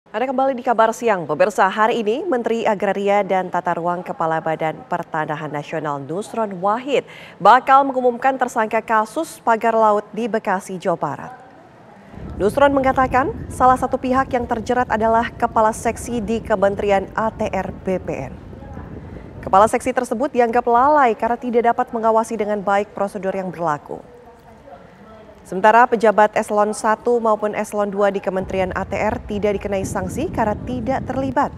Ada kembali di Kabar Siang, pemirsa. Hari ini Menteri Agraria dan Tata Ruang Kepala Badan Pertanahan Nasional Nusron Wahid bakal mengumumkan tersangka kasus pagar laut di Bekasi, Jawa Barat. Nusron mengatakan salah satu pihak yang terjerat adalah Kepala Seksi di Kementerian ATR BPN. Kepala Seksi tersebut dianggap lalai karena tidak dapat mengawasi dengan baik prosedur yang berlaku. Sementara pejabat eselon 1 maupun eselon 2 di Kementerian ATR tidak dikenai sanksi karena tidak terlibat.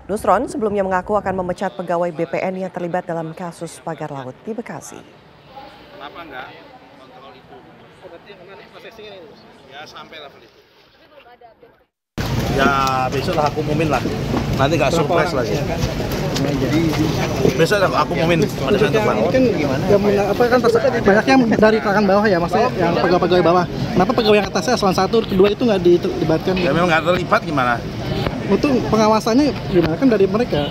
Nusron sebelumnya mengaku akan memecat pegawai BPN yang terlibat dalam kasus pagar laut di Bekasi. Kenapa enggak kontrol itu? Berarti kemarin prosesnya ini ya sampai level itu. Ya besok lah aku umumin lah. Nanti nggak surprise lagi. Besok aku umumin pada saat depan. Kan gimana? Apa kan banyak yang dari kalangan bawah ya, maksudnya yang pegawai bawah. Kenapa pegawai yang atasnya eselon 1, kedua itu nggak dilibatkan? Ya memang nggak terlibat gimana? Untuk pengawasannya gimana kan dari mereka?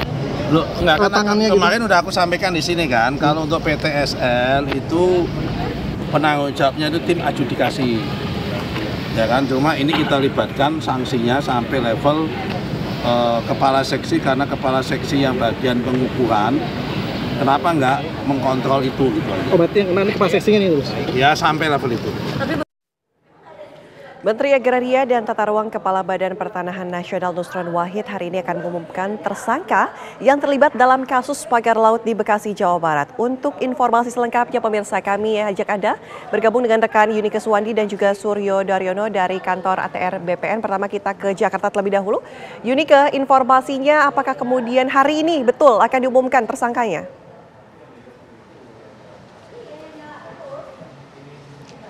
Loh, enggak kan kemarin gitu. udah aku sampaikan di sini kan, kalau untuk PTSL itu penanggung jawabnya itu tim adjudikasi. Ya kan, cuma ini kita libatkan sanksinya sampai level kepala seksi, karena kepala seksi yang bagian pengukuran kenapa nggak mengkontrol itu gitu aja. Oh, berarti yang kena ini kepala seksinya nih terus? Ya sampai level itu. Menteri Agraria dan Tata Ruang Kepala Badan Pertanahan Nasional Nusron Wahid hari ini akan mengumumkan tersangka yang terlibat dalam kasus pagar laut di Bekasi, Jawa Barat. Untuk informasi selengkapnya pemirsa, kami ajak Anda bergabung dengan rekan Yunike Suwandi dan juga Suryo Daryono dari kantor ATR BPN. Pertama kita ke Jakarta terlebih dahulu. Yunike, informasinya apakah kemudian hari ini betul akan diumumkan tersangkanya?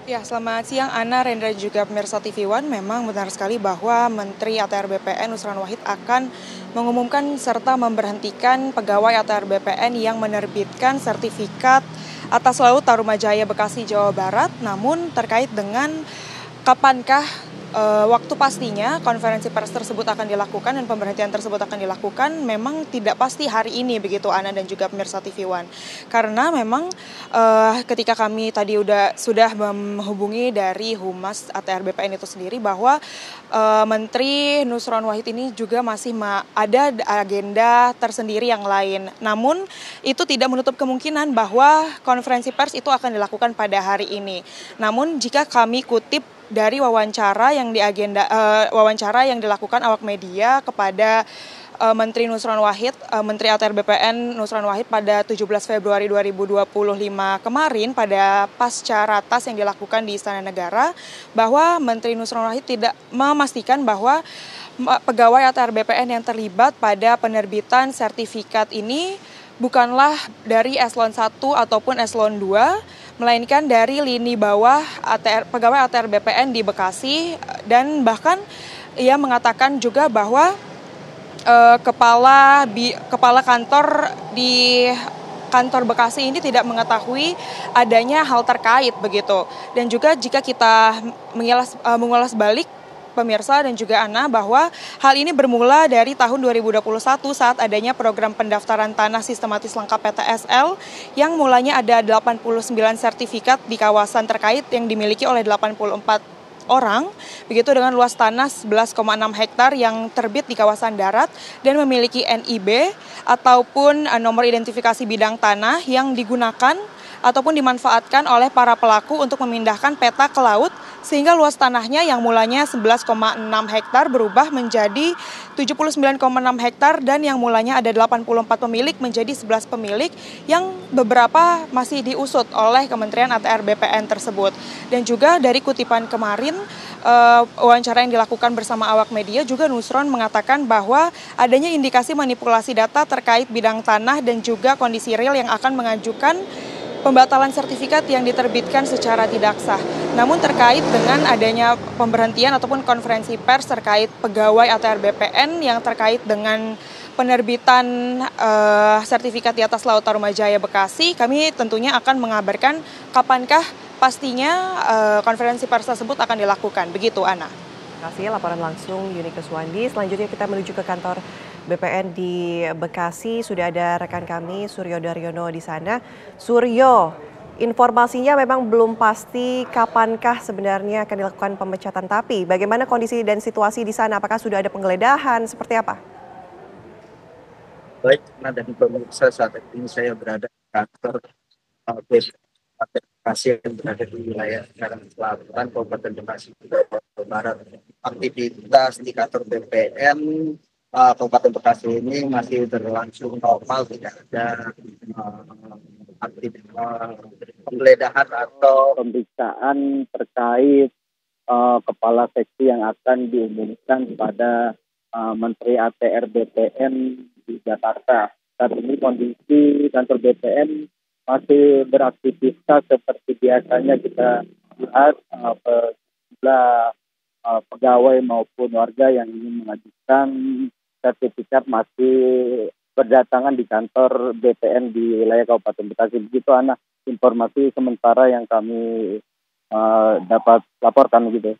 Ya, selamat siang Ana, Rendra juga pemirsa TV One. Memang benar sekali bahwa Menteri ATR BPN Nusron Wahid akan mengumumkan serta memberhentikan pegawai ATR BPN yang menerbitkan sertifikat atas laut Tarumajaya Bekasi, Jawa Barat. Namun terkait dengan kapankah waktu pastinya konferensi pers tersebut akan dilakukan dan pemberhentian tersebut akan dilakukan, memang tidak pasti hari ini begitu Ana dan juga pemirsa TV One. Karena memang ketika kami tadi sudah menghubungi dari Humas ATR BPN itu sendiri bahwa Menteri Nusron Wahid ini juga masih ada agenda tersendiri yang lain. Namun itu tidak menutup kemungkinan bahwa konferensi pers itu akan dilakukan pada hari ini. Namun jika kami kutip dari wawancara yang dilakukan awak media kepada Menteri Nusron Wahid, Menteri ATR BPN Nusron Wahid pada 17 Februari 2025 kemarin pada pasca ratas yang dilakukan di Istana Negara, bahwa Menteri Nusron Wahid tidak memastikan bahwa pegawai ATR BPN yang terlibat pada penerbitan sertifikat ini bukanlah dari eselon 1 ataupun eselon 2, melainkan dari lini bawah pegawai ATR BPN di Bekasi. Dan bahkan ia mengatakan juga bahwa kepala kantor di kantor Bekasi ini tidak mengetahui adanya hal terkait begitu. Dan juga jika kita mengulas balik pemirsa dan juga Ana, bahwa hal ini bermula dari tahun 2021 saat adanya program pendaftaran tanah sistematis lengkap PTSL yang mulanya ada 89 sertifikat di kawasan terkait yang dimiliki oleh 84 orang, begitu dengan luas tanah 11,6 hektar yang terbit di kawasan darat dan memiliki NIB ataupun nomor identifikasi bidang tanah yang digunakan ataupun dimanfaatkan oleh para pelaku untuk memindahkan peta ke laut, sehingga luas tanahnya yang mulanya 11,6 hektar berubah menjadi 79,6 hektar dan yang mulanya ada 84 pemilik menjadi 11 pemilik yang beberapa masih diusut oleh Kementerian ATR BPN tersebut. Dan juga dari kutipan kemarin wawancara yang dilakukan bersama awak media, juga Nusron mengatakan bahwa adanya indikasi manipulasi data terkait bidang tanah dan juga kondisi real yang akan mengajukan pembatalan sertifikat yang diterbitkan secara tidak sah. Namun terkait dengan adanya pemberhentian ataupun konferensi pers terkait pegawai ATR BPN yang terkait dengan penerbitan sertifikat di atas laut Tarumajaya Bekasi, kami tentunya akan mengabarkan kapankah pastinya konferensi pers tersebut akan dilakukan. Begitu Ana. Terima kasih laporan langsung Yunike Suwandi. Selanjutnya kita menuju ke kantor BPN di Bekasi. Sudah ada rekan kami Suryo Daryono di sana. Suryo, Informasinya memang belum pasti kapankah sebenarnya akan dilakukan pemecatan, tapi bagaimana kondisi dan situasi di sana? Apakah sudah ada penggeledahan? Seperti apa? Baik, karena dan pemirsa saat ini saya berada di kantor Bekasi yang berada di wilayah Serang Selatan, Kabupaten Bekasi, Jawa Barat. Aktivitas di kantor BPN Kabupaten Bekasi ini masih berlangsung normal, tidak ada aktivitas penggeledahan atau pemeriksaan terkait kepala seksi yang akan diumumkan pada Menteri ATR BPN di Jakarta. Saat ini kondisi kantor BPN masih beraktivitas seperti biasanya. Kita lihat sejumlah pegawai maupun warga yang ingin mengajukan sertifikat masih berdatangan di kantor BPN di wilayah Kabupaten Bekasi. Begitu Ana, informasi sementara yang kami dapat laporkan gitu.